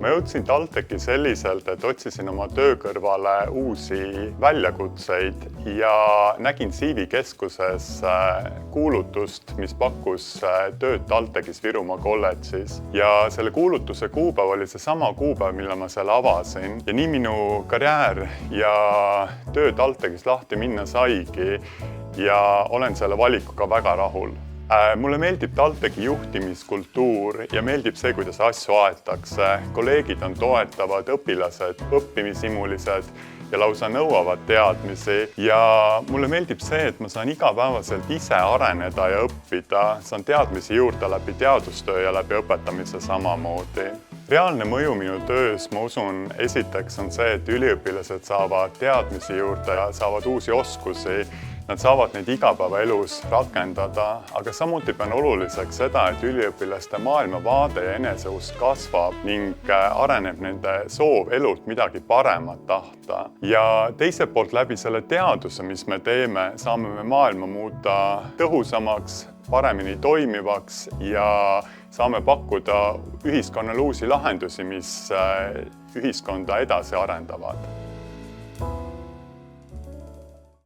Ma jõudsin TalTechi selliselt, et otsisin oma töö kõrvale uusi väljakutseid ja nägin CV keskuses kuulutust, mis pakkus tööd TalTechis Virumaa kolledžis. Ja selle kuulutuse kuupäev oli seesama kuupäev, mille ma seal avasin. Ja nii minu karjäär ja töö TalTechis lahti minna saigi ja olen selle valikuga väga rahul. Mulle meeldib TalTechi juhtimiskultuur ja meeldib see, kuidas asju aetakse. Kolleegid on toetavad, õpilased, õppimisimulised ja lausa nõuavad teadmisi. Ja mulle meeldib see, et ma saan igapäevaselt ise areneda ja õppida. Saan teadmisi juurde läbi teadustöö ja läbi õpetamise samamoodi. Reaalne mõju minu töös, ma usun, esiteks on see, et üliõpilased saavad teadmisi juurde ja saavad uusi oskusi. Nad saavad neid igapäevaelus rakendada, aga samuti pean oluliseks seda, et üliõpilaste maailmavaade ja eneseusk kasvab ning areneb nende soov elult midagi paremat tahta. Ja teiselt poolt läbi selle teaduse, mis me teeme, saame me maailma muuta tõhusamaks, paremini toimivaks ja saame pakkuda ühiskonnale uusi lahendusi, mis ühiskonda edasi arendavad.